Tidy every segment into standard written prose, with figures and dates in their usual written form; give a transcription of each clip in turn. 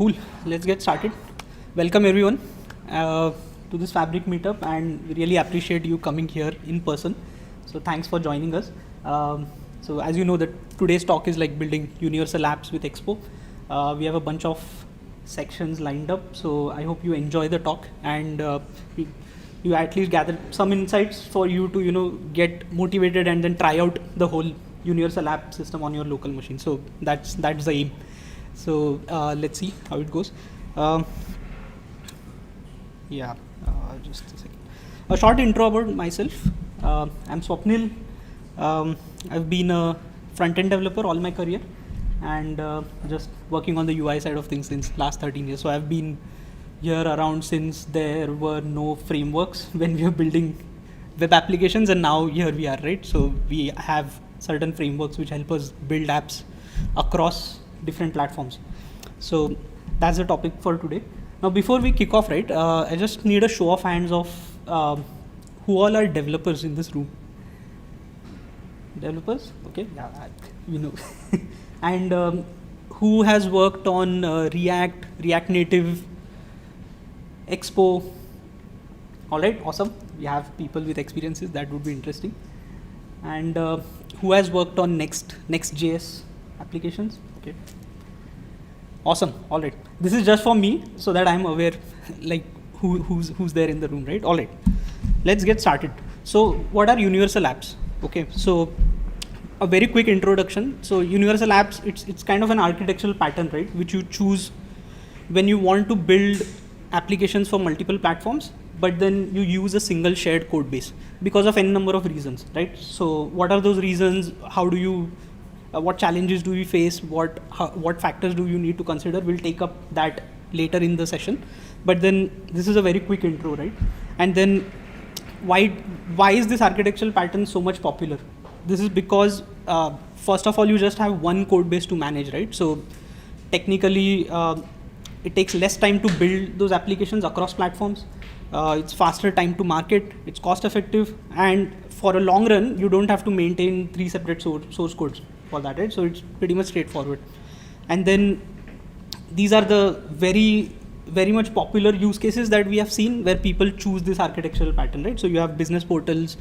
Cool. Let's get started. Welcome everyone to this Fabric meetup, and we really appreciate you coming here in person. So thanks for joining us. So as you know, that today's talk is like building universal apps with Expo. We have a bunch of sections lined up, so I hope you enjoy the talk and you at least gather some insights for you to get motivated and then try out the whole universal app system on your local machine. So that's the aim. So let's see how it goes. Just a second. A short intro about myself. I'm Swapneel. I've been a front-end developer all my career, and just working on the UI side of things since last 13 years. So I've been here around since there were no frameworks when we were building web applications, and now here we are, right? So we have certain frameworks which help us build apps across different platforms. So that's the topic for today. Now before we kick off, right, I just need a show of hands of who all are developers in this room. Developers? Okay, yeah, you know. And who has worked on React, React Native, Expo? All right, awesome. We have people with experiences. That would be interesting. And who has worked on Next.js applications? Okay. Awesome. All right. This is just for me so that I'm aware, like who's there in the room, right? All right. Let's get started. So what are universal apps? Okay. So a very quick introduction. So universal apps, it's kind of an architectural pattern, right, which you choose when you want to build applications for multiple platforms, but then you use a single shared code base because of n number of reasons, right? So what are those reasons? How do you what challenges do we face? What factors do you need to consider? We'll take up that later in the session. But then this is a very quick intro, right? And then why is this architectural pattern so much popular? This is because first of all, you just have one code base to manage, right? So technically, it takes less time to build those applications across platforms. It's faster time to market. It's cost effective, and for a long run, you don't have to maintain 3 separate source codes for that, right? So it's pretty much straightforward. And then these are the very much popular use cases that we have seen where people choose this architectural pattern, right? So you have business portals.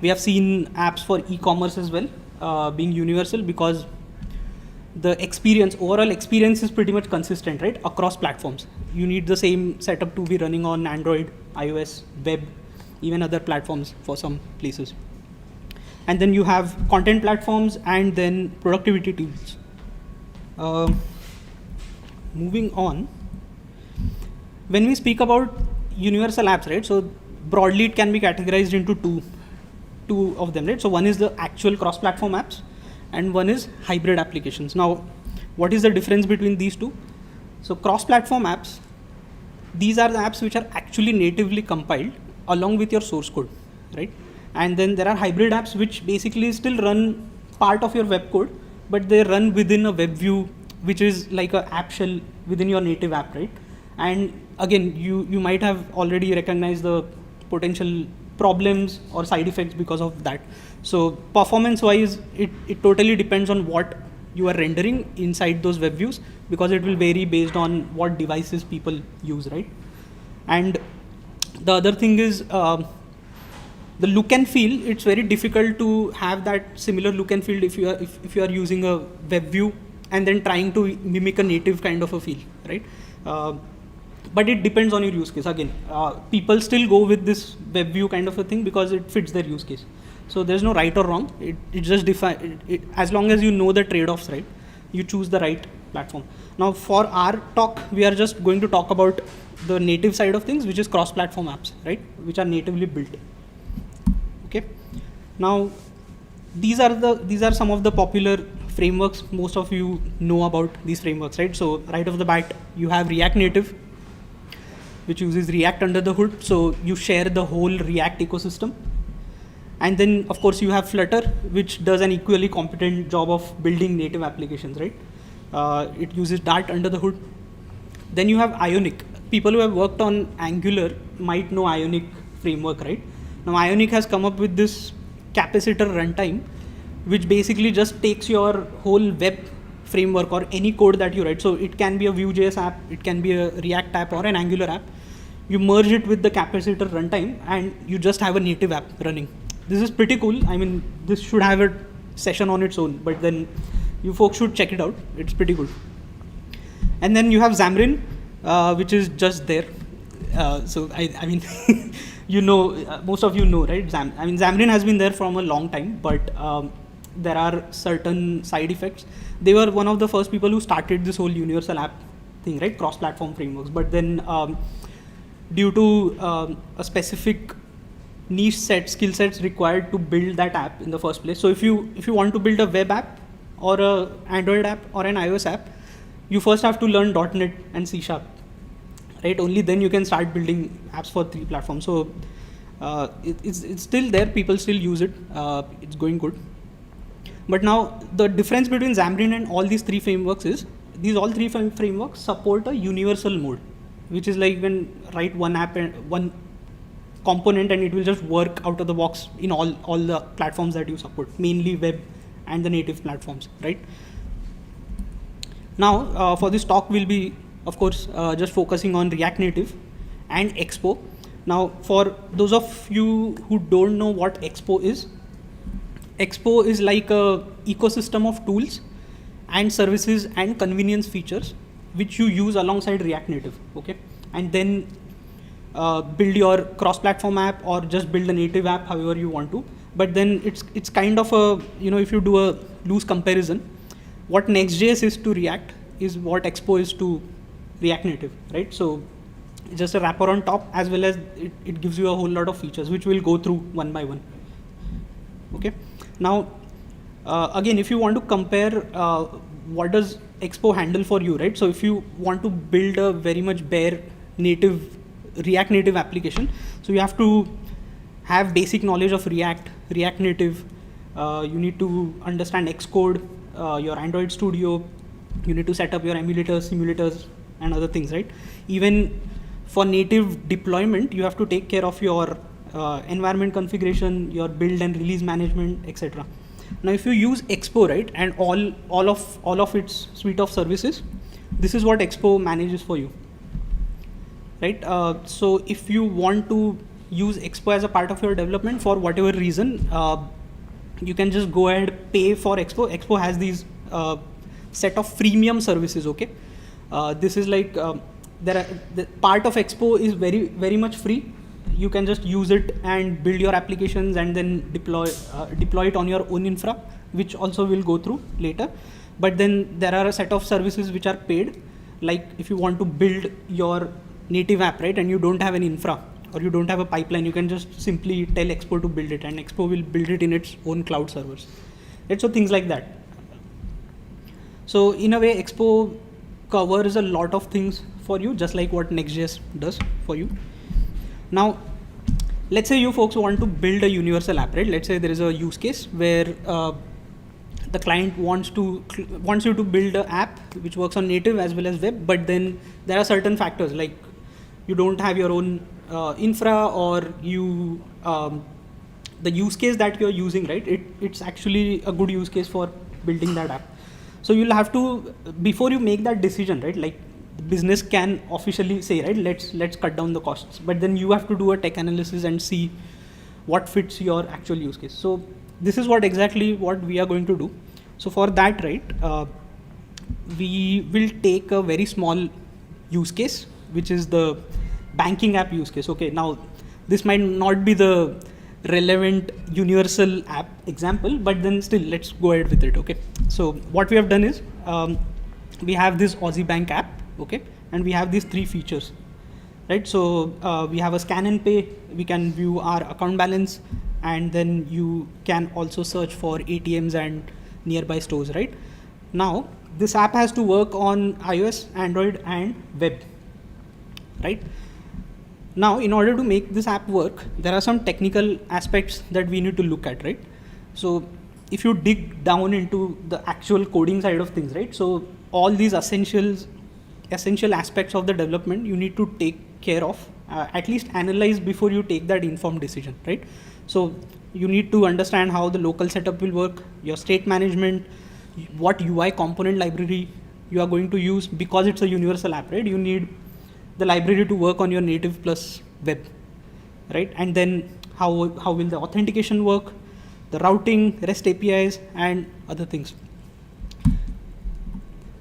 We have seen apps for e-commerce as well being universal because the overall experience is pretty much consistent, right, across platforms. You need the same setup to be running on Android, iOS, web, even other platforms for some places. And then you have content platforms and then productivity tools. Moving on, when we speak about universal apps, right, so broadly it can be categorized into two of them, right? So one is the actual cross-platform apps, and one is hybrid applications. Now, what is the difference between these two? So cross-platform apps, these are the apps which are actually natively compiled along with your source code, right? And then there are hybrid apps which basically still run part of your web code, but they run within a web view, which is like an app shell within your native app, right? And again, you might have already recognized the potential problems or side effects because of that. So performance wise, it totally depends on what you are rendering inside those web views, because it will vary based on what devices people use, right? And the other thing is the look and feel. It's very difficult to have that similar look and feel if you are using a web view and then trying to mimic a native kind of a feel, right? But it depends on your use case. Again, people still go with this web view kind of a thing because it fits their use case. So there's no right or wrong. It just as long as you know the trade-offs, right, you choose the right platform. Now for our talk, we are just going to talk about the native side of things, which is cross-platform apps, right, which are natively built. Okay. Now these are some of the popular frameworks. Most of you know about these frameworks, right? So right off the bat, you have React Native, which uses React under the hood. So you share the whole React ecosystem. And then of course you have Flutter, which does an equally competent job of building native applications, right? It uses Dart under the hood. Then you have Ionic. People who have worked on Angular might know Ionic framework, right? Now Ionic has come up with this capacitor runtime, which basically just takes your whole web framework or any code that you write. So it can be a Vue.js app, it can be a React app or an Angular app. You merge it with the capacitor runtime and you just have a native app running. This is pretty cool. I mean, this should have a session on its own, but then you folks should check it out. It's pretty good. And then you have Xamarin, which is just there. So I mean, you know, most of you know, right? Xamarin has been there from a long time, but there are certain side effects. They were one of the first people who started this whole universal app thing, right? Cross-platform frameworks. But then due to a specific niche skill sets required to build that app in the first place. So if you want to build a web app or a Android app or an iOS app, you first have to learn .NET and C#, right? Only then you can start building apps for 3 platforms. So it's still there. People still use it. It's going good. But now the difference between Xamarin and all these 3 frameworks is all 3 frameworks support a universal mode, which is like you can write one app and one component and it will just work out of the box in all the platforms that you support, mainly web and the native platforms, right? Now for this talk we'll be, of course, just focusing on React Native and Expo. Now for those of you who don't know what Expo is like a ecosystem of tools and services and convenience features which you use alongside React Native, okay? And then build your cross-platform app or just build a native app however you want to. But then it's kind of a, you know, if you do a loose comparison, what Next.js is to React is what Expo is to React Native, right? So it's just a wrapper on top, as well as it gives you a whole lot of features which we'll go through one by one. Okay. Now, again, if you want to compare what does Expo handle for you, right? So if you want to build a very much bare native React Native application, so you have to have basic knowledge of React Native. You need to understand Xcode, your Android Studio. You need to set up your emulators, simulators, and other things, right? Even for native deployment, you have to take care of your environment configuration, your build and release management, etc. Now, if you use Expo, right, and all of its suite of services, this is what Expo manages for you, right? So if you want to use Expo as a part of your development for whatever reason, you can just go ahead, pay for Expo. Expo has these set of freemium services, okay? This is like, the part of Expo is very, very much free. You can just use it and build your applications and then deploy it on your own infra, which also we'll go through later. But then there are a set of services which are paid, like if you want to build your native app, right, and you don't have an infra or you don't have a pipeline, you can just simply tell Expo to build it and Expo will build it in its own cloud servers, right? So things like that. So in a way, Expo covers a lot of things for you, just like what Next.js does for you. Now, let's say you folks want to build a universal app, right? Let's say there is a use case where the client wants you to build an app which works on native as well as web, but then there are certain factors like you don't have your own infra, or you the use case that you're using, right? It's actually a good use case for building that app. So you'll have to, before you make that decision, right? Like the business can officially say, right, let's cut down the costs, but then you have to do a tech analysis and see what fits your actual use case. So this is what we are going to do. So for that, right, we will take a very small use case, which is the banking app use case. Okay, now this might not be the relevant universal app example, but then still let's go ahead with it. Okay, so what we have done is we have this Aussie Bank app, okay, and we have these 3 features, right? So we have a scan and pay, we can view our account balance, and then you can also search for ATMs and nearby stores, right? Now this app has to work on iOS, Android, and web, right? Now, in order to make this app work, there are some technical aspects that we need to look at, right? So if you dig down into the actual coding side of things, right? So all these essential aspects of the development you need to take care of, at least analyze before you take that informed decision, right? So you need to understand how the local setup will work, your state management, what UI component library you are going to use, because it's a universal app, right? You need the library to work on your native plus web, right? And then how will the authentication work, the routing, REST APIs, and other things.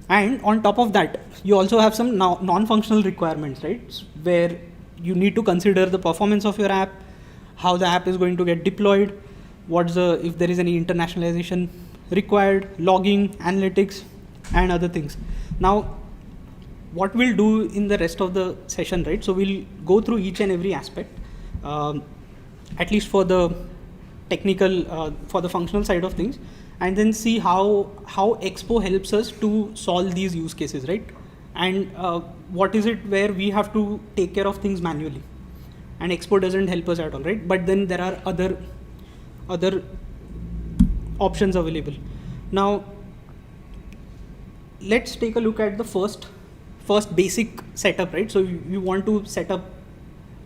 And on top of that, you also have some non-functional requirements, right? Where you need to consider the performance of your app, how the app is going to get deployed, if there is any internationalization required, logging, analytics, and other things. Now, what we'll do in the rest of the session, right? So we'll go through each and every aspect, at least for the technical, for the functional side of things, and then see how Expo helps us to solve these use cases, right? And what is it where we have to take care of things manually, and Expo doesn't help us at all, right? But then there are other options available. Now, let's take a look at the first basic setup, right? So you want to set up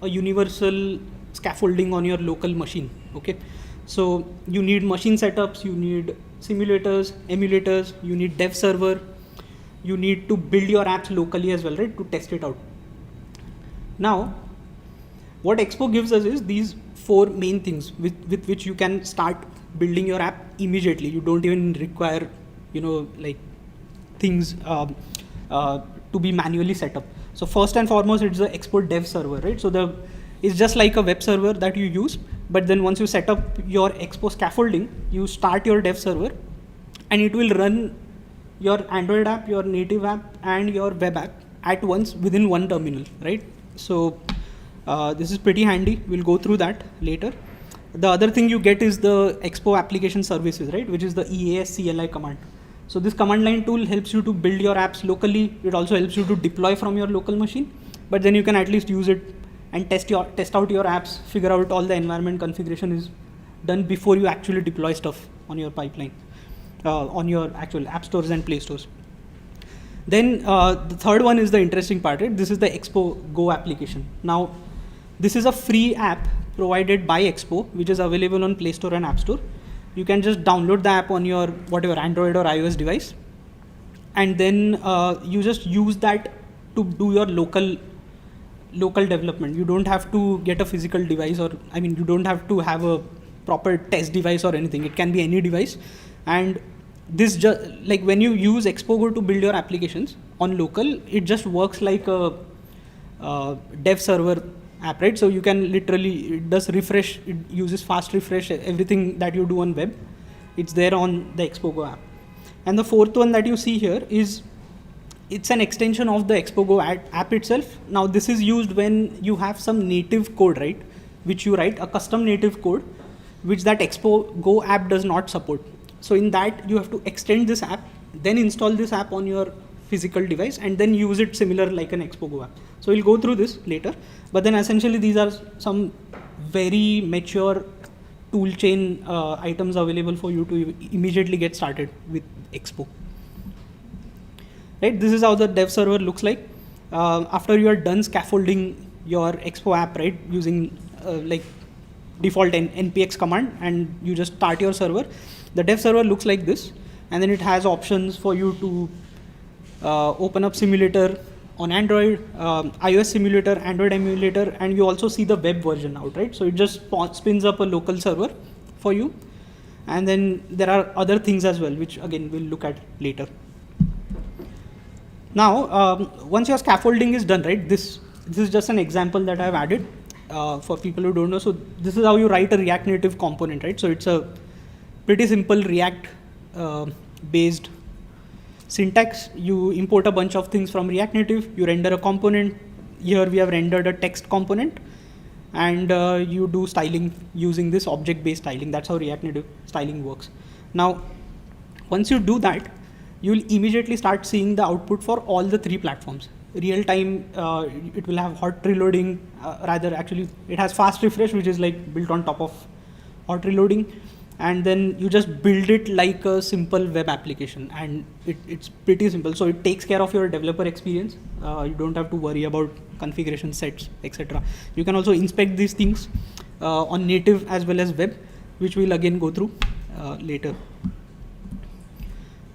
a universal scaffolding on your local machine, okay? So you need machine setups, you need simulators, emulators, you need dev server, you need to build your apps locally as well, right, to test it out. Now, what Expo gives us is these 4 main things with which you can start building your app immediately. You don't even require, like things to be manually set up. So first and foremost, it's the Expo dev server, right? So it's just like a web server that you use, but then once you set up your Expo scaffolding, you start your dev server, and it will run your Android app, your native app, and your web app at once within one terminal, right? So this is pretty handy. We'll go through that later. The other thing you get is the Expo application services, right, which is the EAS CLI command. So this command line tool helps you to build your apps locally. It also helps you to deploy from your local machine, but then you can at least use it and test out your apps, figure out all the environment configuration is done before you actually deploy stuff on your pipeline, on your actual app stores and play stores. Then the third one is the interesting part, right? This is the Expo Go application. Now, this is a free app provided by Expo, which is available on Play Store and App Store. You can just download the app on your whatever Android or iOS device, and then you just use that to do your local development. You don't have to get a physical device, you don't have to have a proper test device or anything. It can be any device, and this just like when you use Expo Go to build your applications on local, it just works like a dev server app, right? So you can literally, it does refresh, it uses fast refresh, everything that you do on web, it's there on the Expo Go app. And the fourth one that you see here is, it's an extension of the Expo Go app itself. Now this is used when you have some native code, right, which you write, a custom native code, which that Expo Go app does not support. So in that, you have to extend this app, then install this app on your physical device, and then use it similar like an Expo Go app. So we'll go through this later, but then essentially these are some very mature toolchain items available for you to immediately get started with Expo. Right, this is how the dev server looks like. After you are done scaffolding your Expo app, right, using like default npx command, and you just start your server, the dev server looks like this, and then it has options for you to open up simulator on Android, iOS simulator, Android emulator, and you also see the web version out, right? So it just spins up a local server for you, and then there are other things as well, which again we'll look at later. Now, once your scaffolding is done, right, this is just an example that I've added for people who don't know. So this is how you write a React Native component, right? So it's a pretty simple React based syntax. You import a bunch of things from React Native, you render a component. Here we have rendered a text component, and you do styling using this object-based styling. That's how React Native styling works. Now, once you do that, you'll immediately start seeing the output for all the 3 platforms. Real time, it will have hot reloading, actually it has fast refresh, which is like built on top of hot reloading. And then you just build it like a simple web application, and it's pretty simple. So it takes care of your developer experience. You don't have to worry about configuration sets, etc. You can also inspect these things on native as well as web, which we'll again go through later.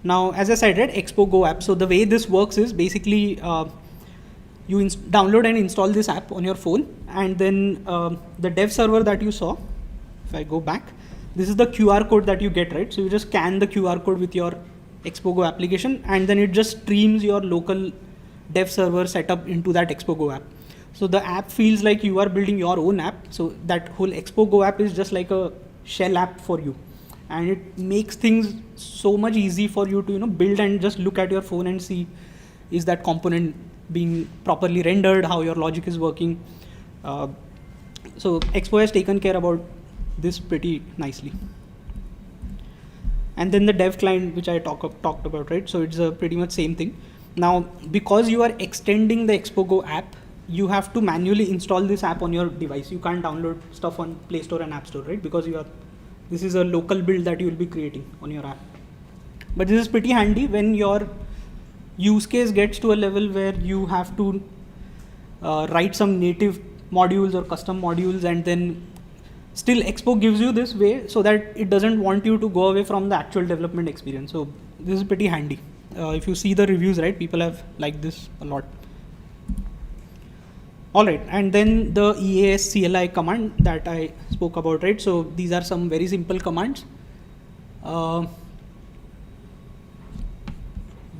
Now, as I said, right, Expo Go app. So the way this works is basically you download and install this app on your phone, and then the dev server that you saw, if I go back, this is the QR code that you get, right? So you just scan the QR code with your Expo Go application, and then it just streams your local dev server setup into that Expo Go app. So the app feels like you are building your own app. So that whole Expo Go app is just like a shell app for you, and it makes things so much easy for you to build and just look at your phone and see is that component being properly rendered, how your logic is working. So Expo has taken care about this pretty nicely. And then the dev client, which I talked about, right? So it's pretty much same thing. Now, because you are extending the Expo Go app, you have to manually install this app on your device. You can't download stuff on Play Store and App Store, right? Because this is a local build that you will be creating on your app. But this is pretty handy when your use case gets to a level where you have to write some native modules or custom modules, and then still Expo gives you this way so that it doesn't want you to go away from the actual development experience. So this is pretty handy. If you see the reviews, right, people have liked this a lot. All right, and then the EAS CLI command that I spoke about, right? So these are some very simple commands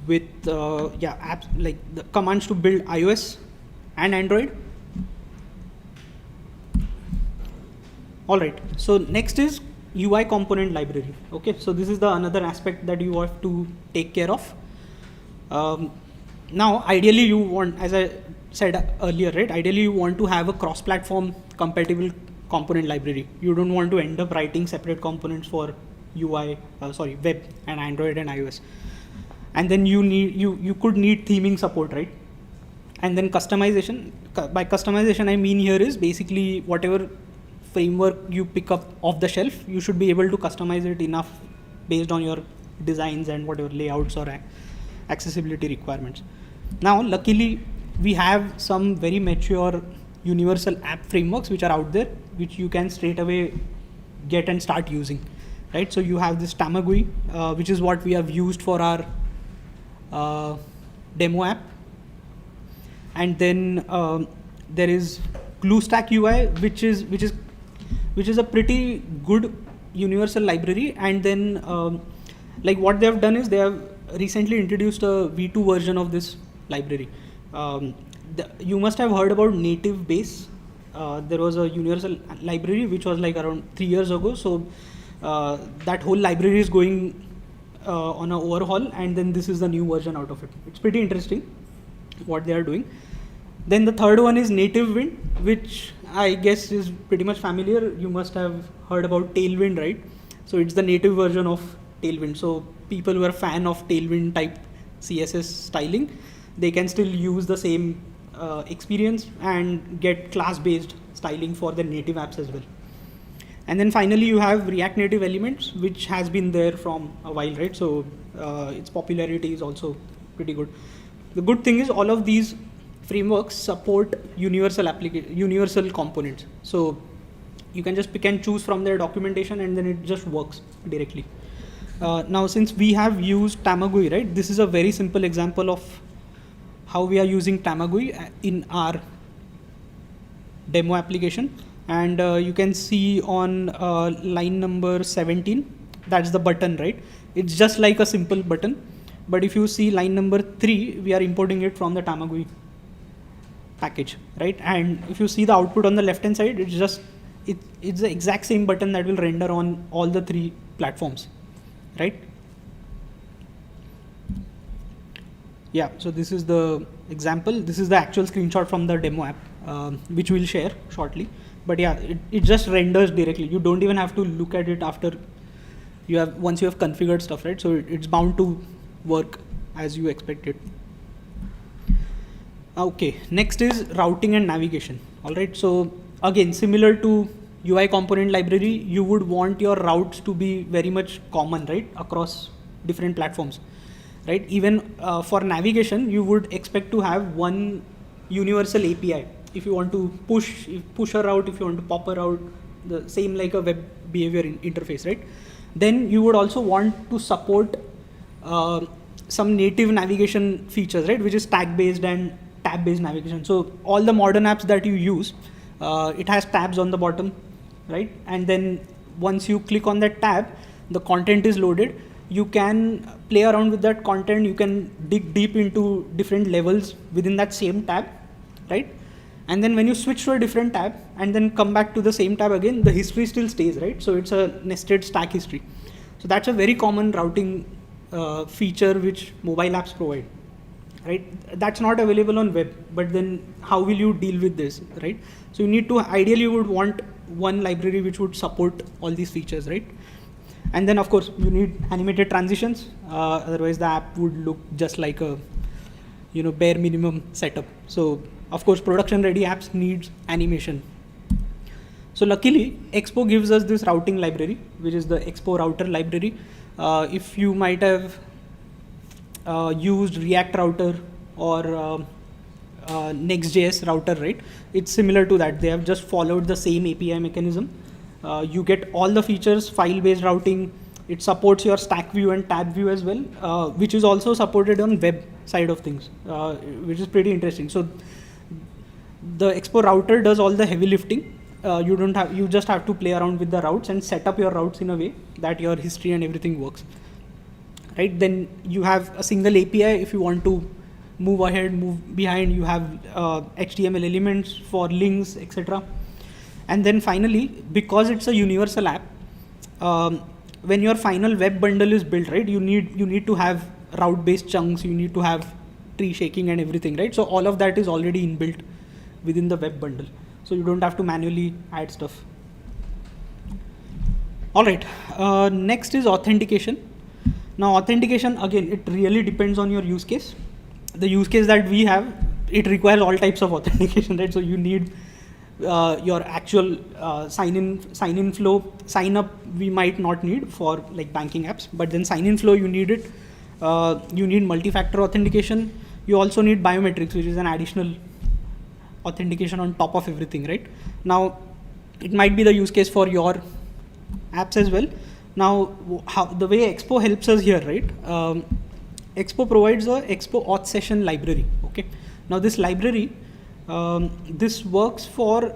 with apps, like the commands to build iOS and Android. All right, so next is UI component library. Okay, so this is the another aspect that you have to take care of. Now, ideally you want, as I said earlier, right, ideally you want to have a cross-platform compatible component library. You don't want to end up writing separate components for web and Android and iOS. And then you could need theming support, right? And then customization. By customization, I mean here is basically whatever framework you pick up off the shelf, you should be able to customize it enough based on your designs and whatever layouts or accessibility requirements. Now, luckily, we have some very mature universal app frameworks which are out there, which you can straight away get and start using, right? So you have this Tamagui, which is what we have used for our demo app, and then there is GlueStack UI, which is a pretty good universal library. And then like what they have done is they have recently introduced a V2 version of this library. You must have heard about native base. There was a universal library which was like around 3 years ago. So that whole library is going on an overhaul, and then this is the new version out of it. It's pretty interesting what they are doing. Then the third one is native wind, which I guess is pretty much familiar. You must have heard about Tailwind, right? So it's the native version of Tailwind. So people who are fan of Tailwind type CSS styling, they can still use the same experience and get class-based styling for the native apps as well. And then finally, you have React Native Elements, which has been there from a while, right? So its popularity is also pretty good. The good thing is all of these frameworks support universal components. So you can just pick and choose from their documentation, and then it just works directly. Now, since we have used Tamagui, right? This is a very simple example of how we are using Tamagui in our demo application. And you can see on line number 17, that's the button, right? It's just like a simple button. But if you see line number 3, we are importing it from the Tamagui package, right? And if you see the output on the left hand side, it's the exact same button that will render on all the 3 platforms, right? Yeah, so this is the example. This is the actual screenshot from the demo app, which we'll share shortly. But yeah, it just renders directly. You don't even have to look at it after once you have configured stuff, right? So it's bound to work as you expect it. Okay, next is routing and navigation. All right, so again, similar to UI component library, you would want your routes to be very much common, right, across different platforms, right? Even for navigation, you would expect to have one universal API. If you want to push a route, if you want to pop a route, the same like a web behavior interface, right? Then you would also want to support some native navigation features, right, which is tag based and tab based navigation. So all the modern apps that you use, it has tabs on the bottom, right? And then once you click on that tab, the content is loaded. You can play around with that content. You can dig deep into different levels within that same tab, right? And then when you switch to a different tab and then come back to the same tab again, the history still stays, right? So it's a nested stack history. So that's a very common routing feature which mobile apps provide, right? That's not available on web, but then how will you deal with this, right? So you need to, ideally you would want one library which would support all these features, right? And then of course you need animated transitions, otherwise the app would look just like a, bare minimum setup. So of course production ready apps needs animation. So luckily Expo gives us this routing library, which is the Expo router library. If you might have used React router or Next.js router, right? It's similar to that. They have just followed the same API mechanism. You get all the features, file-based routing. It supports your stack view and tab view as well, which is also supported on web side of things, which is pretty interesting. So the Expo router does all the heavy lifting. You just have to play around with the routes and set up your routes in a way that your history and everything works, right? Then you have a single API if you want to move ahead, move behind. You have HTML elements for links, etc. And then finally, because it's a universal app, when your final web bundle is built, right, you need to have route-based chunks. You need to have tree shaking and everything, right? So all of that is already inbuilt within the web bundle. So you don't have to manually add stuff. All right, next is authentication. Now authentication, again, it really depends on your use case. The use case that we have, it requires all types of authentication, right? So you need your actual sign-in flow. Sign up we might not need for like banking apps, but then sign-in flow you need it. You need multi-factor authentication. You also need biometrics, which is an additional authentication on top of everything, right? Now it might be the use case for your apps as well. Now the way Expo helps us here, right? Expo provides a Expo auth session library. Okay. Now this library, this works for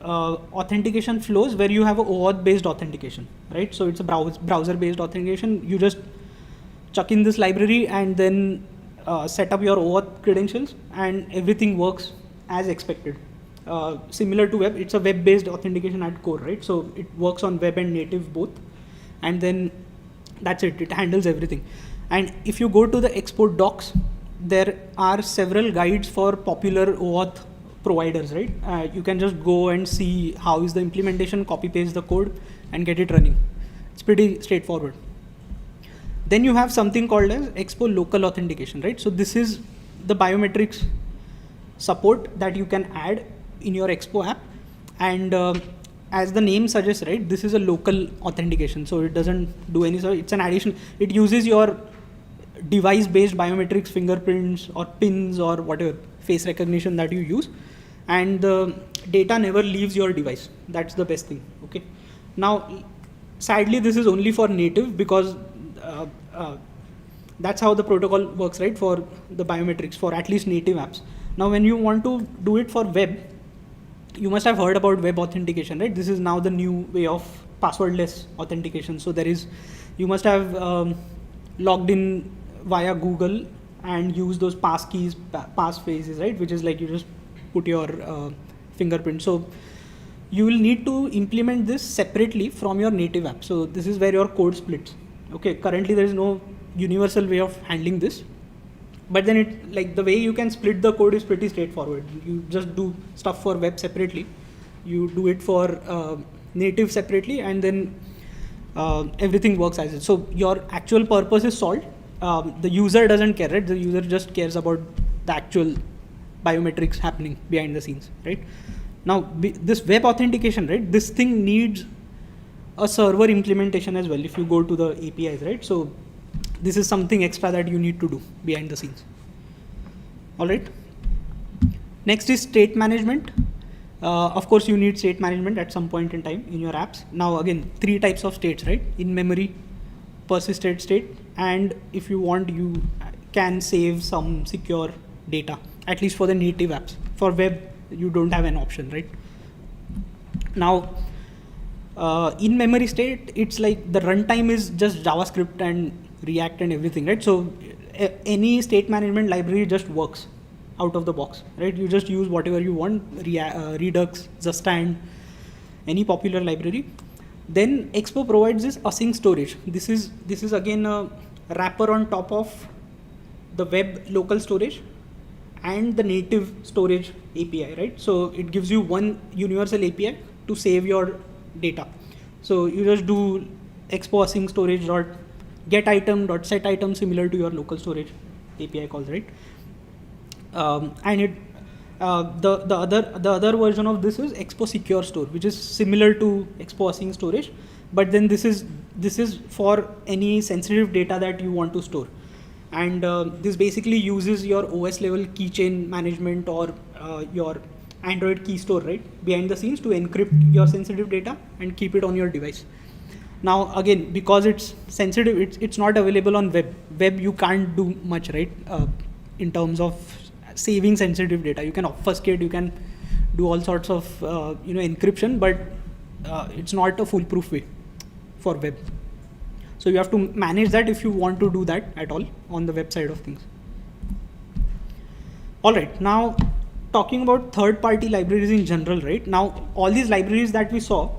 authentication flows where you have a OAuth based authentication, right? So it's a browser based authentication. You just chuck in this library and then set up your OAuth credentials and everything works as expected. Similar to web, it's a web based authentication at core, right? So it works on web and native both. And then that's it, it handles everything. And if you go to the Expo docs, there are several guides for popular OAuth providers, right? You can just go and see how is the implementation, copy paste the code and get it running. It's pretty straightforward. Then you have something called as Expo local authentication, right? So this is the biometrics support that you can add in your Expo app. And as the name suggests, right, this is a local authentication. So it doesn't do any, so it's an addition. It uses your device based biometrics, fingerprints or pins or whatever face recognition that you use. And the data never leaves your device. That's the best thing. Okay. Now, sadly, this is only for native because that's how the protocol works, right? For the biometrics, for at least native apps. Now, when you want to do it for web, you must have heard about web authentication, right? This is now the new way of passwordless authentication. So you must have logged in via Google and use those pass keys, passphrases, right? Which is like you just put your fingerprint. So you will need to implement this separately from your native app. So this is where your code splits. Okay, currently there is no universal way of handling this. But then it, like the way you can split the code is pretty straightforward. You just do stuff for web separately. You do it for native separately, and then everything works as it. So your actual purpose is solved. The user doesn't care, right? The user just cares about the actual biometrics happening behind the scenes, right? Now this web authentication, right? This thing needs a server implementation as well if you go to the APIs, right? So this is something extra that you need to do behind the scenes. All right. Next is state management. Of course, you need state management at some point in time in your apps. Now, again, 3 types of states, right? In memory, persistent state, and if you want, you can save some secure data, at least for the native apps. For web, you don't have an option, right? Now, in memory state, it's like the runtime is just JavaScript and React and everything, right? So any state management library just works out of the box, right? You just use whatever you want, Redux, Zustand, any popular library. Then Expo provides this async storage. This is again a wrapper on top of the web local storage and the native storage API, right? So it gives you one universal API to save your data. So you just do Expo async storage dot get item dot set item, similar to your local storage API calls, right? And it the other version of this is Expo secure store, which is similar to Expo async storage, but then this is for any sensitive data that you want to store. And this basically uses your OS level keychain management or your Android key store, right, behind the scenes to encrypt your sensitive data and keep it on your device. Now again, because it's sensitive, it's not available on web. Web you can't do much, right, in terms of saving sensitive data. You can obfuscate, you can do all sorts of encryption, but it's not a foolproof way for web. So you have to manage that if you want to do that at all on the web side of things. All right, now talking about third-party libraries in general, right? Now all these libraries that we saw,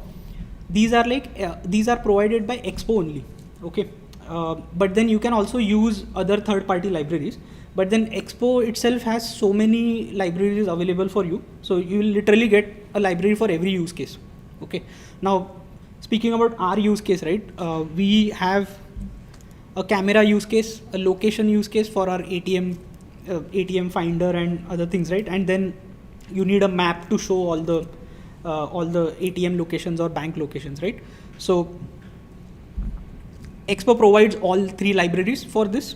these are provided by Expo only, okay? But then you can also use other third-party libraries. But then Expo itself has so many libraries available for you, so you will literally get a library for every use case. Okay. Now, speaking about our use case, right? We have a camera use case, a location use case for our ATM finder and other things, right? And then you need a map to show all the ATM locations or bank locations, right? So Expo provides all three libraries for this.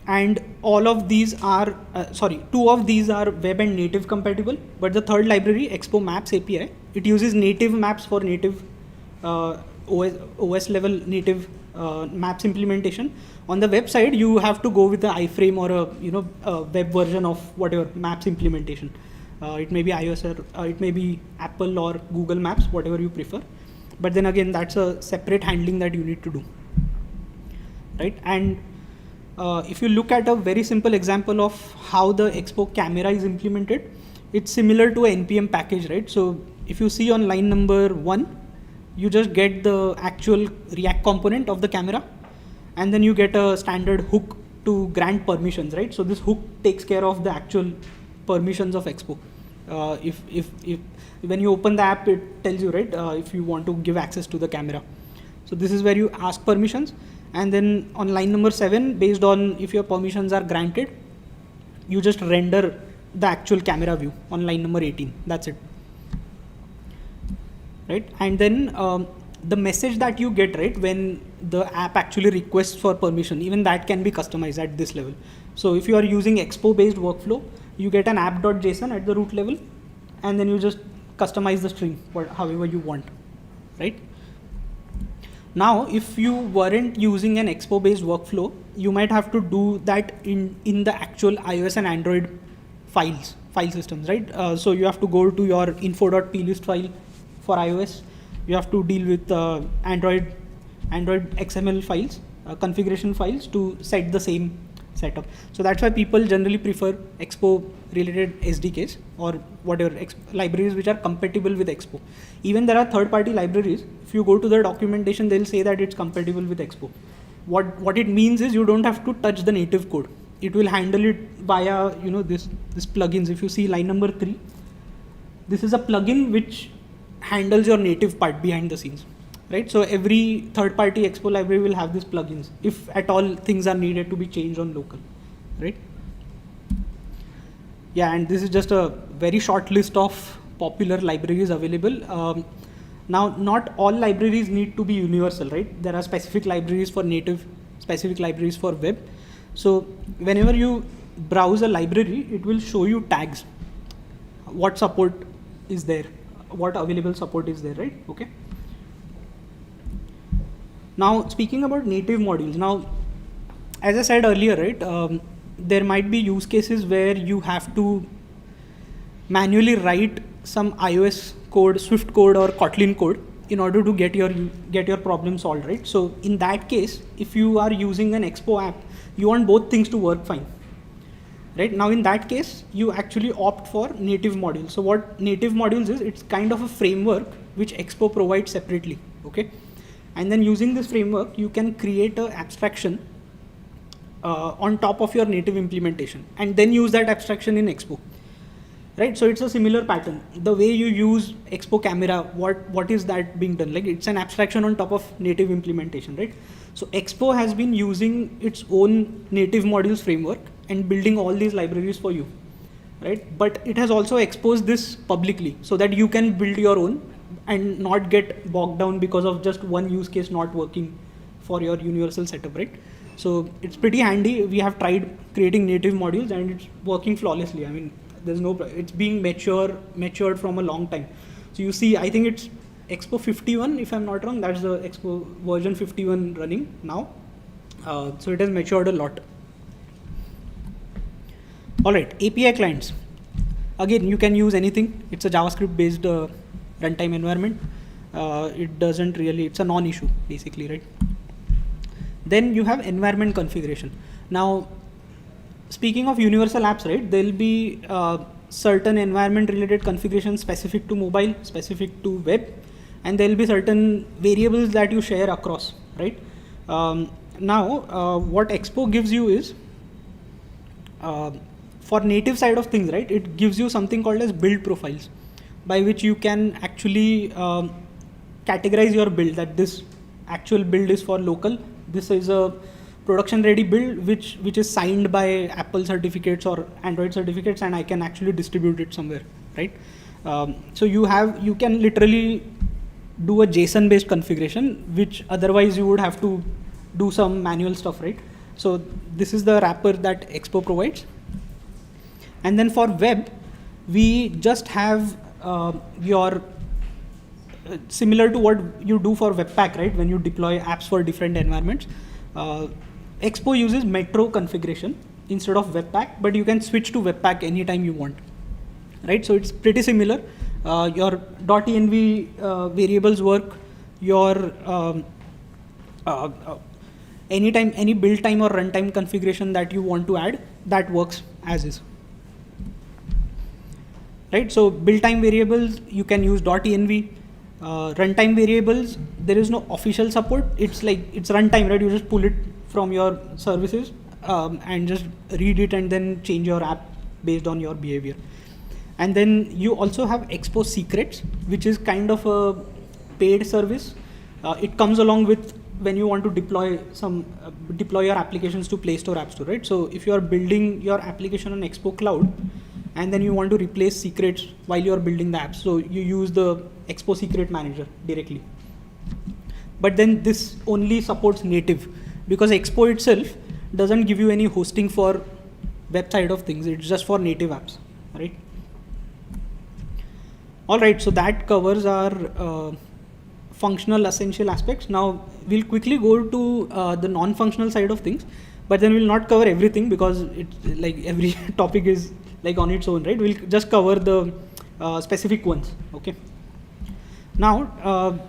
And all of these are, two of these are web and native compatible, but the third library, Expo Maps API, it uses native maps for native OS level native maps implementation. On the website, you have to go with the iframe or a web version of whatever maps implementation. It may be iOS or it may be Apple or Google Maps, whatever you prefer. But then again, that's a separate handling that you need to do, right? And if you look at a very simple example of how the Expo camera is implemented, it's similar to an NPM package, right? So if you see on line number 1, you just get the actual React component of the camera, and then you get a standard hook to grant permissions, right? So this hook takes care of the actual permissions of Expo. If when you open the app, it tells you, right, if you want to give access to the camera. So this is where you ask permissions. And then on line number 7, based on if your permissions are granted, you just render the actual camera view on line number 18. That's it. Right? And then the message that you get, right, when the app actually requests for permission, even that can be customized at this level. So if you are using Expo based workflow, you get an app.json at the root level, and then you just customize the string however you want, right? Now, if you weren't using an Expo based workflow, you might have to do that in the actual iOS and Android file systems, right? So you have to go to your info.plist file for iOS. You have to deal with Android XML files, configuration files to set the same setup. So that's why people generally prefer Expo related SDKs or whatever libraries which are compatible with Expo. Even there are third-party libraries. If you go to the documentation, they'll say that it's compatible with Expo. What it means is you don't have to touch the native code. It will handle it via this plugins. If you see line number 3, this is a plugin which handles your native part behind the scenes, right? So every third-party Expo library will have these plugins if at all things are needed to be changed on local, right? Yeah, and this is just a very short list of popular libraries available. Now, not all libraries need to be universal, right? There are specific libraries for native, specific libraries for web. So whenever you browse a library, it will show you tags. What support is there? What available support is there, right? Okay. Now, speaking about native modules, now, as I said earlier, right, there might be use cases where you have to manually write some iOS code, Swift code, or Kotlin code in order to get your problem solved, right? So in that case, if you are using an Expo app, you want both things to work fine, right? Now in that case, you actually opt for native modules. So what native modules is, it's kind of a framework which Expo provides separately, okay? And then using this framework, you can create an abstraction on top of your native implementation, and then use that abstraction in Expo, right? So it's a similar pattern. The way you use Expo camera, what is that being done? Like, it's an abstraction on top of native implementation, right? So Expo has been using its own native modules framework and building all these libraries for you, right? But it has also exposed this publicly so that you can build your own and not get bogged down because of just one use case not working for your universal setup, right? So it's pretty handy. We have tried creating native modules and it's working flawlessly. I mean, it's being matured from a long time. So you see, I think it's Expo 51, if I'm not wrong, that's the Expo version 51 running now. So it has matured a lot. All right, API clients. Again, you can use anything. It's a JavaScript based runtime environment. It doesn't really, it's a non-issue basically, right? Then you have environment configuration. Now, speaking of universal apps, right, there'll be certain environment related configurations specific to mobile, specific to web, and there'll be certain variables that you share across, right? Now, what Expo gives you is, for native side of things, right, it gives you something called as build profiles, by which you can actually categorize your build, that this actual build is for local, this is a production ready build which is signed by Apple certificates or Android certificates, and I can actually distribute it somewhere, right? So you can literally do a JSON based configuration, which otherwise you would have to do some manual stuff, right? So this is the wrapper that Expo provides. And then for web, we just have your similar to what you do for Webpack, right? When you deploy apps for different environments, Expo uses Metro configuration instead of Webpack, but you can switch to Webpack anytime you want, right? So it's pretty similar. Your .env variables work. Your anytime any build time or runtime configuration that you want to add, that works as is. Right, so build time variables you can use .env. Runtime variables, there is no official support. It's like it's runtime, right? You just pull it from your services and just read it and then change your app based on your behavior. And then you also have Expo Secrets, which is kind of a paid service. It comes along with when you want to deploy your applications to Play Store, App Store, right? So if you are building your application on Expo Cloud, and then you want to replace secrets while you're building the app, so you use the Expo Secret Manager directly. But then this only supports native, because Expo itself doesn't give you any hosting for web side of things. It's just for native apps, right? All right, so that covers our functional essential aspects. Now we'll quickly go to the non-functional side of things, but then we'll not cover everything because it's like every topic is like on its own, right? We'll just cover the specific ones, okay? Now,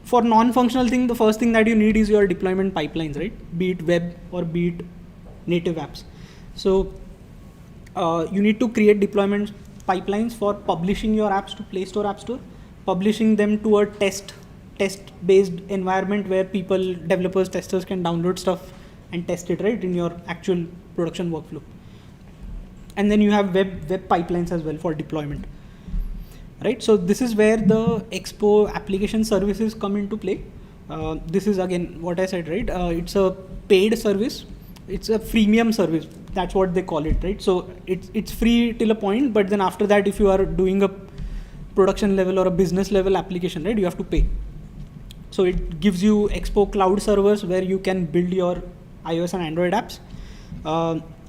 for non-functional thing, the first thing that you need is your deployment pipelines, right? Be it web or be it native apps. So you need to create deployment pipelines for publishing your apps to Play Store, App Store, publishing them to a test-based environment where developers, testers can download stuff and test it, right, in your actual production workflow. And then you have web pipelines as well for deployment, right? So this is where the Expo application services come into play. This is again what I said, right? It's a paid service. It's a freemium service. That's what they call it, right? So it's free till a point, but then after that, if you are doing a production level or a business level application, right, you have to pay. So it gives you Expo Cloud servers where you can build your iOS and Android apps.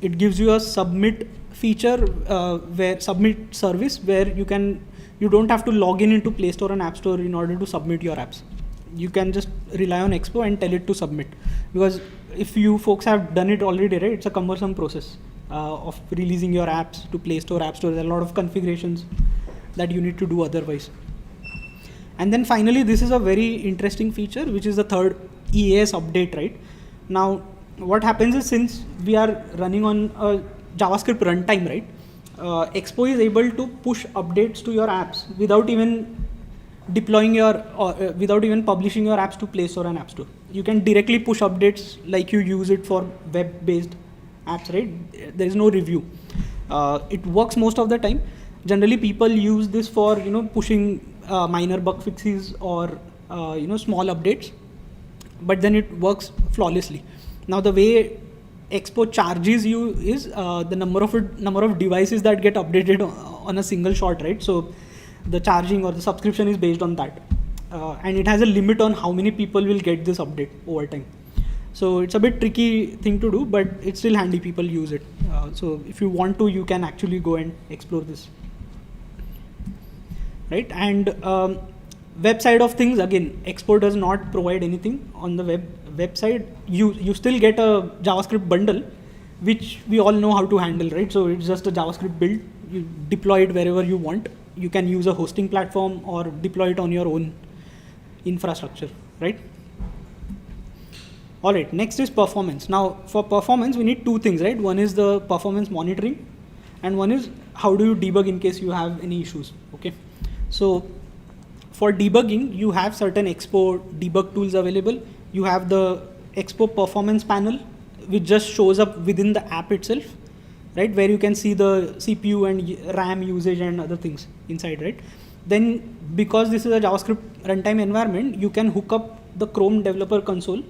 It gives you a submit feature, where submit service where you don't have to log into Play Store and App Store in order to submit your apps, you can just rely on Expo and tell it to submit. Because if you folks have done it already, right, it's a cumbersome process of releasing your apps to Play Store, App Store. There are a lot of configurations that you need to do otherwise. And then finally, this is a very interesting feature, which is the third EAS update, right? Now, what happens is, since we are running on a JavaScript runtime, right? Expo is able to push updates to your apps without even deploying without even publishing your apps to Play Store and App Store. You can directly push updates like you use it for web-based apps, right? There is no review. It works most of the time. Generally, people use this for pushing minor bug fixes or small updates, but then it works flawlessly. Now, the way Expo charges you is the number of devices that get updated on a single shot, right? So the charging or the subscription is based on that, and it has a limit on how many people will get this update over time. So it's a bit tricky thing to do, but it's still handy. People use it. So if you want to, you can actually go and explore this. Right, and web side of things, again, Expo does not provide anything on the website. You still get a JavaScript bundle, which we all know how to handle, right? So it's just a JavaScript build. You deploy it wherever you want. You can use a hosting platform or deploy it on your own infrastructure, right? All right, next is performance. Now, for performance, we need two things, right? One is the performance monitoring, and one is how do you debug in case you have any issues, okay? So for debugging, you have certain Expo debug tools available. You have the Expo performance panel, which just shows up within the app itself, right? Where you can see the CPU and RAM usage and other things inside, right? Then because this is a JavaScript runtime environment, you can hook up the Chrome developer console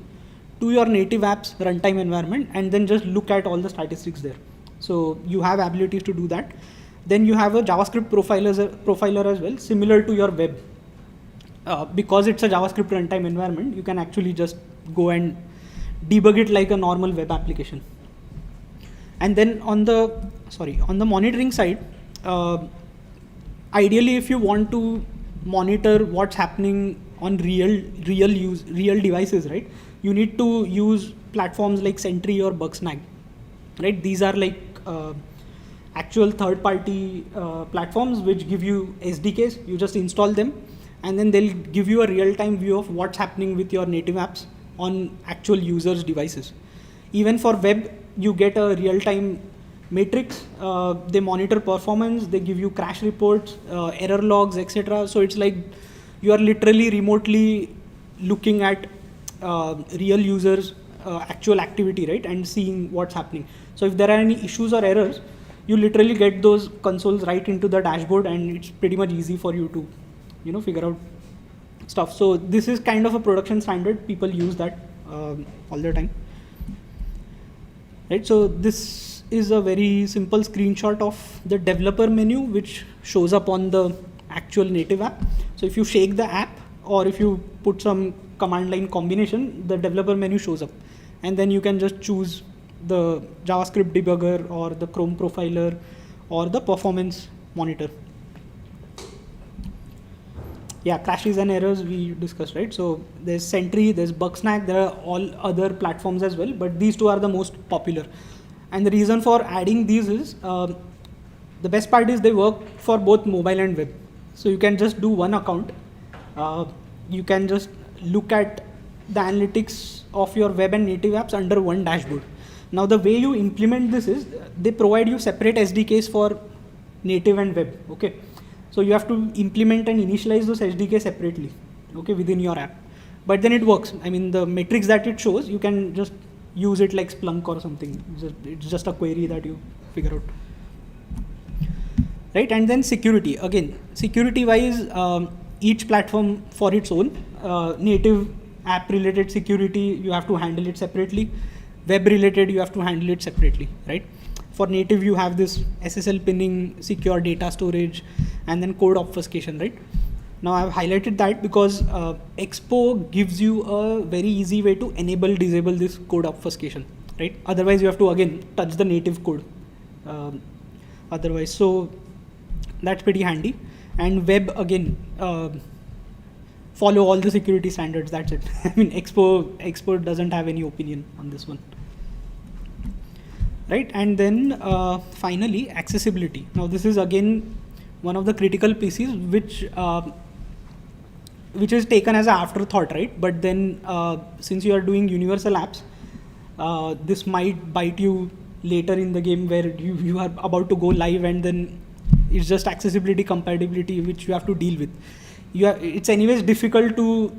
to your native app's runtime environment and then just look at all the statistics there. So you have abilities to do that. Then you have a JavaScript profiler as well, similar to your web. Because it's a JavaScript runtime environment, you can actually just go and debug it like a normal web application. And then on the monitoring side, ideally, if you want to monitor what's happening on real devices, right, you need to use platforms like Sentry or Bugsnag, right? These are like actual third-party platforms which give you SDKs. You just install them, and then they'll give you a real-time view of what's happening with your native apps on actual users' devices. Even for web, you get a real-time matrix. They monitor performance. They give you crash reports, error logs, etc. So it's like you are literally remotely looking at real users' actual activity, right, and seeing what's happening. So if there are any issues or errors, you literally get those consoles right into the dashboard, and it's pretty much easy for you to, figure out stuff. So this is kind of a production standard. People use that all the time, right? So this is a very simple screenshot of the developer menu, which shows up on the actual native app. So if you shake the app, or if you put some command line combination, the developer menu shows up, and then you can just choose the JavaScript debugger or the Chrome profiler or the performance monitor. Yeah, crashes and errors we discussed, right? So there's Sentry, there's Bugsnag, there are all other platforms as well, but these two are the most popular. And the reason for adding these is, the best part is they work for both mobile and web. So you can just do one account. You can just look at the analytics of your web and native apps under one dashboard. Now the way you implement this is, they provide you separate SDKs for native and web, okay? So you have to implement and initialize those SDKs separately, okay, within your app. But then it works. I mean, the metrics that it shows, you can just use it like Splunk or something. It's just a query that you figure out. Right, and then security. Again, security-wise, each platform for its own. Native app-related security, you have to handle it separately. Web-related, you have to handle it separately, right? For native, you have this SSL pinning, secure data storage, and then code obfuscation, right? Now I've highlighted that because Expo gives you a very easy way to enable, disable this code obfuscation, right? Otherwise, you have to again touch the native code. Otherwise, so that's pretty handy. And web, again, follow all the security standards. That's it. I mean, Expo doesn't have any opinion on this one. Right, and then finally accessibility. Now this is again one of the critical pieces which is taken as an afterthought, right? But then since you are doing universal apps, this might bite you later in the game, where you are about to go live and then it's just accessibility compatibility which you have to deal with. It's anyways difficult to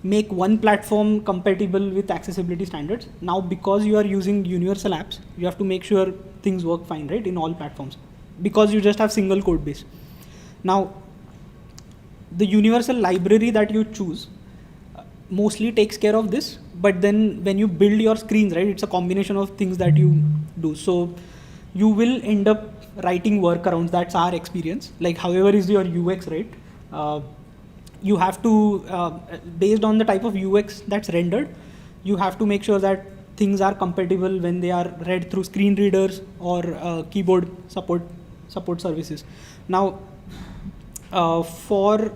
make one platform compatible with accessibility standards. Now because you are using universal apps, you have to make sure things work fine, right, in all platforms, because you just have single code base. Now the universal library that you choose mostly takes care of this, but then when you build your screens, right, it's a combination of things that you do. So you will end up writing workarounds. That's our experience. Like however is your UX, right, you have to, based on the type of UX that's rendered, you have to make sure that things are compatible when they are read through screen readers or keyboard support services. Now, for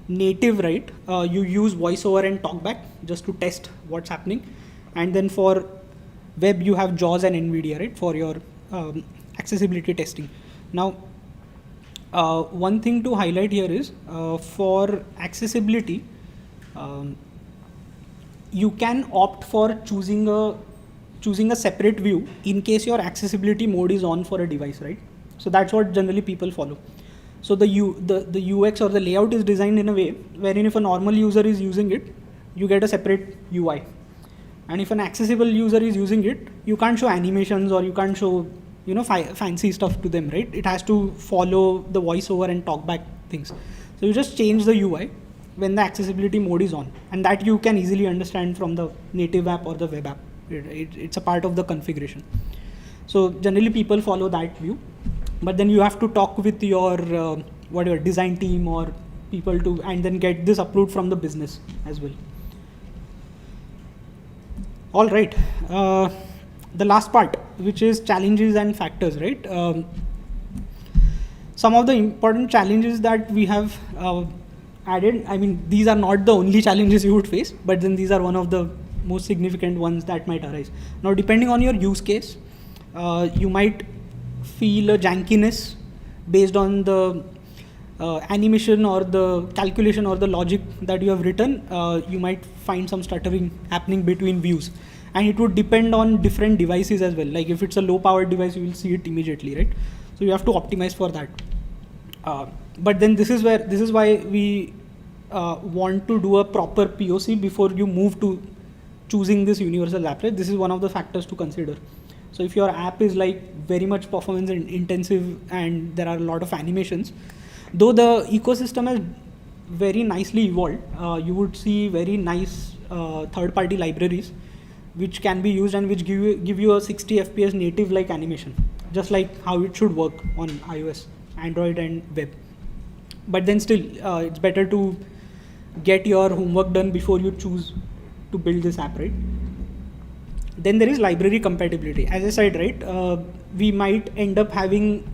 native, right, you use voiceover and talkback just to test what's happening. And then for web, you have JAWS and NVIDIA, right, for your accessibility testing. Now, one thing to highlight here is for accessibility, you can opt for choosing a separate view in case your accessibility mode is on for a device, right? So that's what generally people follow. So the UX or the layout is designed in a way wherein if a normal user is using it, you get a separate UI. And if an accessible user is using it, you can't show animations or you can't show fancy stuff to them, right? It has to follow the voiceover and talkback things. So you just change the UI when the accessibility mode is on, and that you can easily understand from the native app or the web app. It's a part of the configuration. So generally people follow that view, but then you have to talk with your whatever design team or people to, and then get this approved from the business as well. All right. The last part, which is challenges and factors, right? Some of the important challenges that we have added, I mean, these are not the only challenges you would face, but then these are one of the most significant ones that might arise. Now, depending on your use case, you might feel a jankiness based on the animation or the calculation or the logic that you have written. You might find some stuttering happening between views. And it would depend on different devices as well. Like if it's a low powered device, you will see it immediately, right? So you have to optimize for that. But then this is why we want to do a proper POC before you move to choosing this universal app, right? This is one of the factors to consider. So if your app is like very much performance intensive and there are a lot of animations, though the ecosystem has very nicely evolved, you would see very nice third-party libraries which can be used and which give you a 60 FPS native like animation, just like how it should work on iOS, Android and web. But then still, it's better to get your homework done before you choose to build this app, right? Then there is library compatibility. As I said, right, we might end up having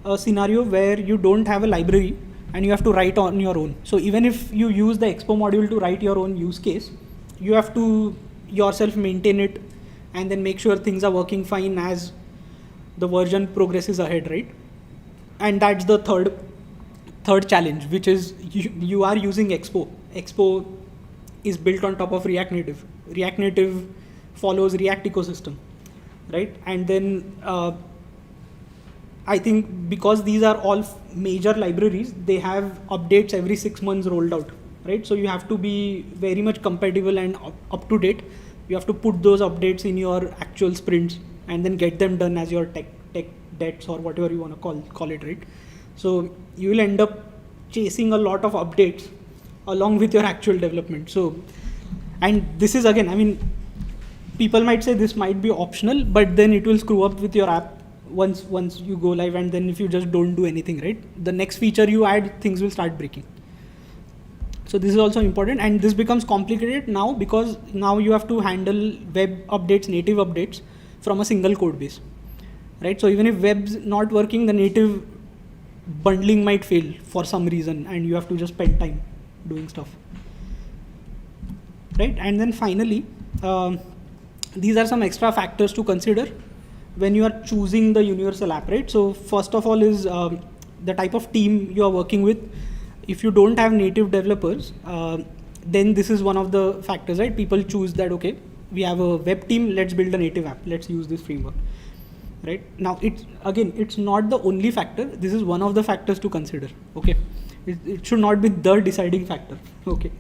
a scenario where you don't have a library and you have to write on your own. So even if you use the Expo module to write your own use case, you have to yourself maintain it and then make sure things are working fine as the version progresses ahead, right? And that's the third challenge, which is you are using Expo. Expo is built on top of React Native. React Native follows React ecosystem, right? And then I think because these are all major libraries, they have updates every 6 months rolled out, right? So you have to be very much compatible and up to date. You have to put those updates in your actual sprints and then get them done as your tech debts or whatever you want to call it, right? So you will end up chasing a lot of updates along with your actual development. So, and this is again, I mean, people might say this might be optional, but then it will screw up with your app once you go live, and then if you just don't do anything, right? The next feature you add, things will start breaking. So this is also important, and this becomes complicated now because now you have to handle web updates, native updates from a single code base, right? So even if web's not working, the native bundling might fail for some reason and you have to just spend time doing stuff, right? And then finally, these are some extra factors to consider when you are choosing the universal app, right? So first of all is the type of team you are working with. If you don't have native developers, then this is one of the factors, right? People choose that, okay, we have a web team, let's build a native app, let's use this framework, right? Now, it's not the only factor. This is one of the factors to consider, okay? It should not be the deciding factor, okay?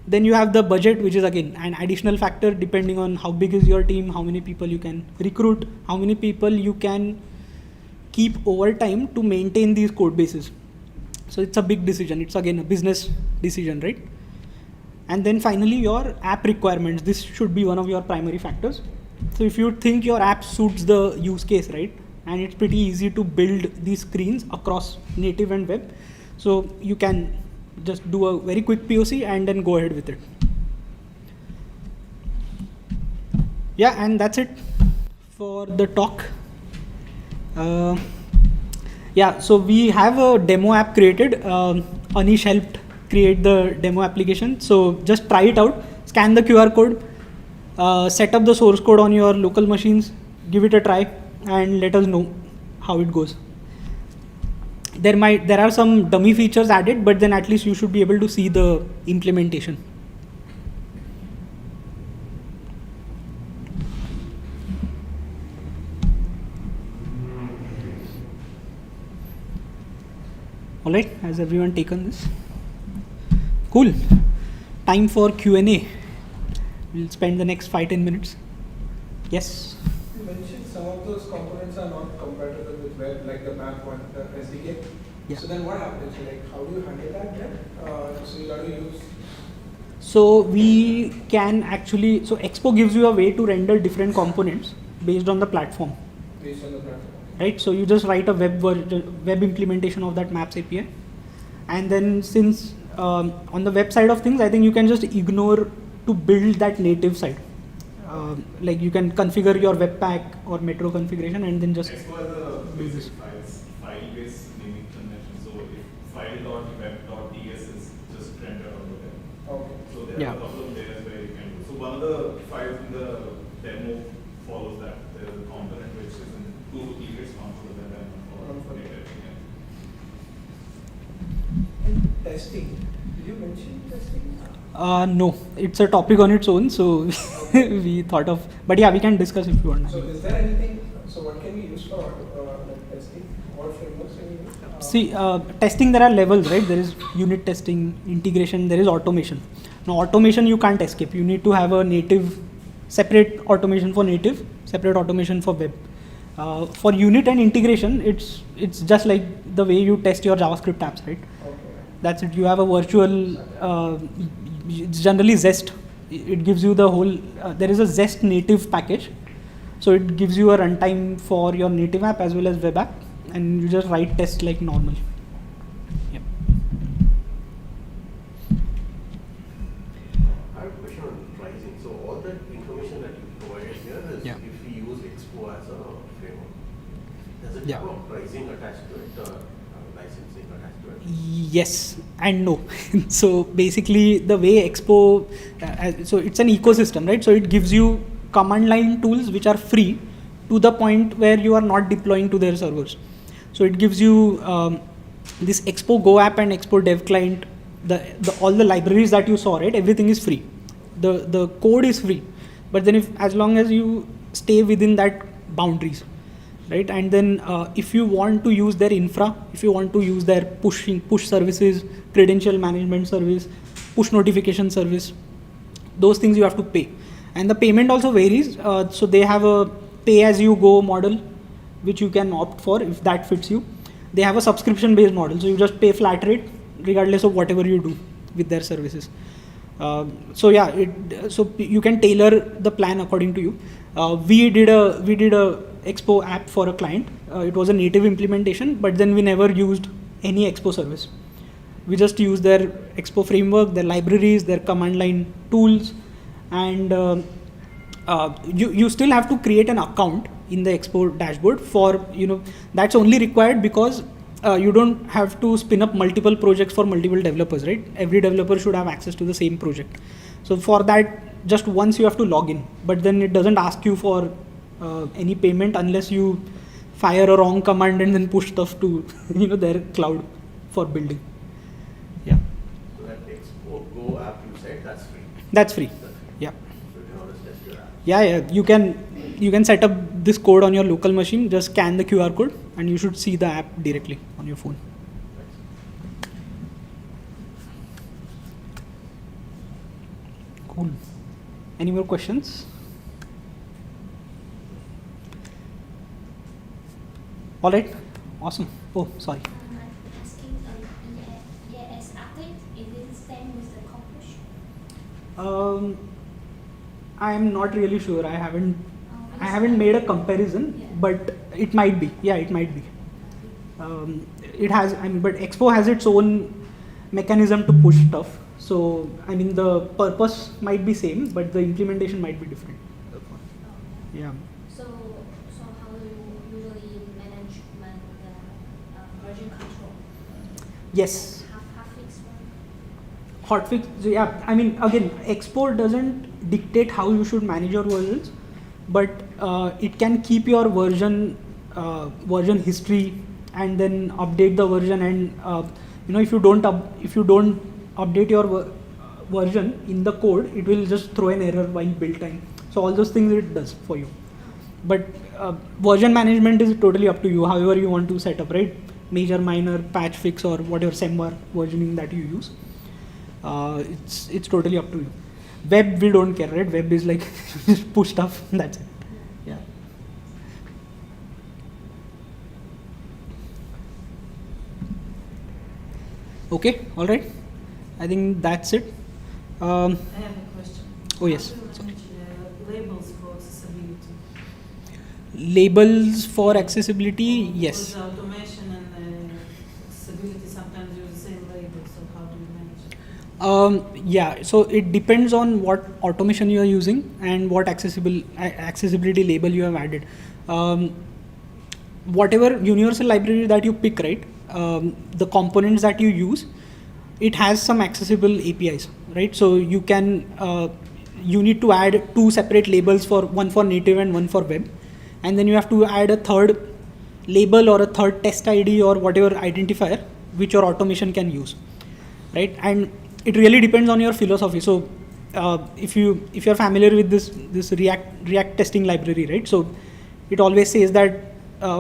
Then you have the budget, which is again an additional factor depending on how big is your team, how many people you can recruit, how many people you can keep over time to maintain these code bases. So it's a big decision. It's again a business decision, right? And then finally, your app requirements. This should be one of your primary factors. So if you think your app suits the use case, right, and it's pretty easy to build these screens across native and web, so you can just do a very quick POC and then go ahead with it. Yeah, and that's it for the talk. Yeah, so we have a demo app created. Anish helped create the demo application. So just try it out, scan the QR code, set up the source code on your local machines, give it a try, and let us know how it goes. There are some dummy features added, but then at least you should be able to see the implementation. All right, has everyone taken this? Cool. Time for Q&A. We'll spend the next 5-10 minutes. Yes? You mentioned some of those components are not compatible with web, like the map one, the SDK. Yeah. So then what happens? Like, how do you handle that then? So you got to use. So we can actually, so Expo gives you a way to render different components based on the platform. Based on the platform. Right, so you just write a web implementation of that Maps API, and then since on the web side of things, I think you can just ignore to build that native side. Like you can configure your webpack or metro configuration and then just Expo has a basic file-based naming convention. So if file.web.ts is just rendered over there. Okay. So there are a couple of layers where you can do. So one of the files in the demo follows that. There is a component which is in 2 keywords console and then for native. And testing. Did you mention testing? no, it's a topic on its own, so we thought of, but yeah, we can discuss if you want. So is there anything, so what can we use for like testing? What frameworks can we use? See, testing, there are levels, right? There is unit testing, integration, there is automation. Now automation you can't escape. You need to have a native, separate automation for native, separate automation for web. For unit and integration, it's just like the way you test your JavaScript apps, right? Okay. That's it. You have a virtual, it's generally Zest. It gives you the whole, there is a Zest native package. So it gives you a runtime for your native app as well as web app, and you just write tests like normal. Yep. I have a question on pricing. So all that information that you provided here is if we use Expo as a framework. Does it have a pricing attached to it or licensing attached to it? Yes and no. So basically the way Expo, so it's an ecosystem, right? So it gives you command line tools which are free to the point where you are not deploying to their servers. So it gives you this Expo Go app and Expo Dev Client, all the libraries that you saw, right? Everything is free. The code is free, but then as long as you stay within that boundaries, right? And then if you want to use their infra, if you want to use their push services, credential management service, push notification service, those things you have to pay. And the payment also varies. So they have a pay-as-you-go model, which you can opt for if that fits you. They have a subscription-based model, so you just pay flat rate regardless of whatever you do with their services. So yeah, so you can tailor the plan according to you. We did a Expo app for a client. It was a native implementation, but then we never used any Expo service. We just used their Expo framework, their libraries, their command line tools, and you still have to create an account in the Expo dashboard for, that's only required because you don't have to spin up multiple projects for multiple developers, right? Every developer should have access to the same project. So for that, just once you have to log in, but then it doesn't ask you for any payment unless you fire a wrong command and then push stuff to their cloud for building. Yeah. So that Expo Go app you said, that's free. That's free. That's free. Yeah. So you can always test your app. Yeah. You can set up this code on your local machine, just scan the QR code and you should see the app directly on your phone. Cool. Any more questions? All right. Awesome. Oh, sorry. Asking EAS update, is it the same with the Conclusion? I'm not really sure. I haven't made a comparison, Yeah. but it might be. Yeah, it might be. It has. But Expo has its own mechanism to push stuff. So the purpose might be same, but the implementation might be different. Yeah. So how do you usually manage the version control? Yes. Hotfix one? Hotfix. Yeah. Again, Expo doesn't dictate how you should manage your versions, but it can keep your version history and then update the version. And if you don't update your version in the code, it will just throw an error while build time. So all those things it does for you. But version management is totally up to you, however you want to set up, right? Major, minor, patch fix, or whatever semver versioning that you use. It's totally up to you. Web, we don't care, right? Web is like just push stuff, that's it. Yeah. Okay, all right. I think that's it. I have a question. Oh, yes. How do you manage labels for accessibility? Labels for accessibility, yes. Because automation and accessibility sometimes use the same label, so how do you manage it? Yeah, so it depends on what automation you are using and what accessibility label you have added. Whatever universal library that you pick, right, the components that you use, it has some accessible APIs, right? So you need to add two separate labels, one for native and one for web, and then you have to add a third label or a third test ID or whatever identifier which your automation can use, right? And it really depends on your philosophy. So if you're familiar with this React testing library, right? So it always says that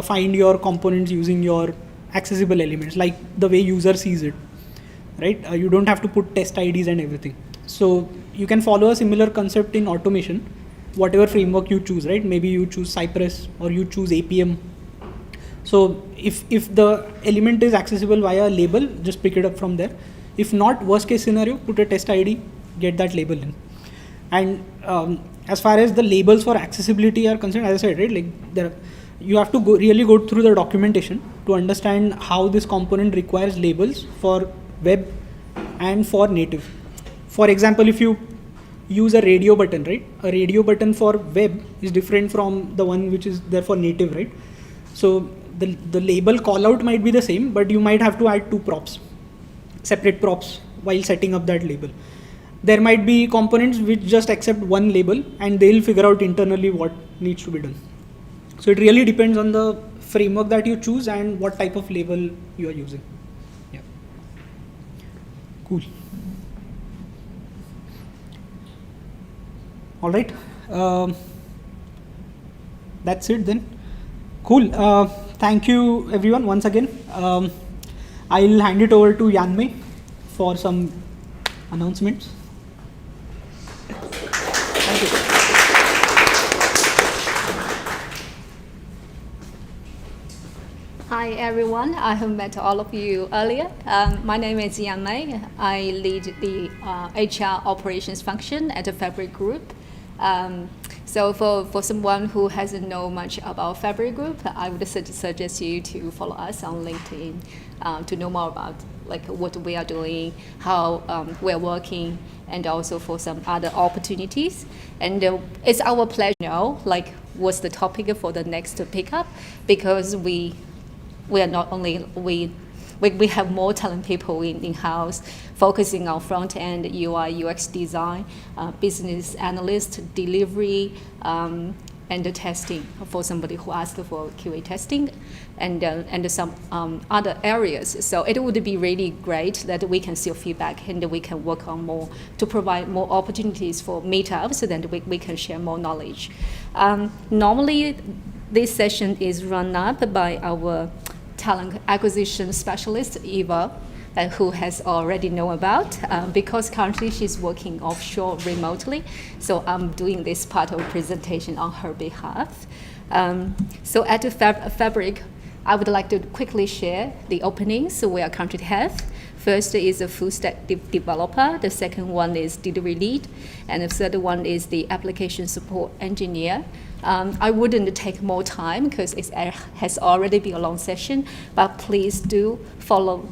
find your components using your accessible elements, like the way user sees it, right? You don't have to put test IDs and everything. So you can follow a similar concept in automation, whatever framework you choose, right? Maybe you choose Cypress or you choose APM. So if the element is accessible via label, just pick it up from there. If not, worst case scenario, put a test ID, get that label in. And as far as the labels for accessibility are concerned, as I said, right, like you have to really go through the documentation to understand how this component requires labels for web and for native. For example, if you use a radio button, right? A radio button for web is different from the one which is there for native, right? So the label callout might be the same, but you might have to add two props, separate props while setting up that label. There might be components which just accept one label and they'll figure out internally what needs to be done. So it really depends on the framework that you choose and what type of label you are using. Yeah. Cool. All right. That's it then. Cool. Thank you everyone once again. I'll hand it over to Yanmei for some announcements. Thank you. Hi everyone, I have met all of you earlier. My name is Yan Mei. I lead the HR operations function at the Fabric Group. So for someone who hasn't known much about Fabric Group, I would suggest you to follow us on LinkedIn to know more about like what we are doing, how we're working, and also for some other opportunities. And it's our pleasure to know like what's the topic for the next pickup, because we we are not only we have more talent people in-house focusing on front-end UI, UX design, business analyst, delivery, and the testing for somebody who asked for QA testing, and some other areas. So it would be really great that we can see your feedback and we can work on more to provide more opportunities for meetups so that we can share more knowledge. Normally, this session is run up by our talent acquisition specialist, Eva, who has already known about, because currently she's working offshore remotely. So I'm doing this part of presentation on her behalf. So at the Fabric, I would like to quickly share the openings we are currently have. First is a full stack developer. The second one is delivery lead. And the third one is the application support engineer. I wouldn't take more time because it has already been a long session, but please do follow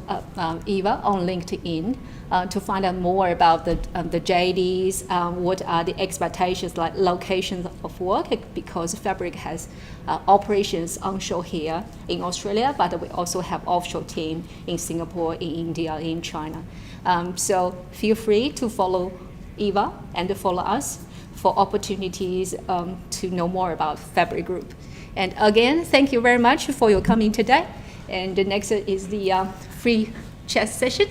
Eva on LinkedIn to find out more about the JDs, what are the expectations like locations of work, because Fabric has operations onshore here in Australia, but we also have offshore team in Singapore, in India, in China. So feel free to follow Eva and follow us for opportunities to know more about Fabric Group. And again, thank you very much for your coming today. And the next is the free chat session.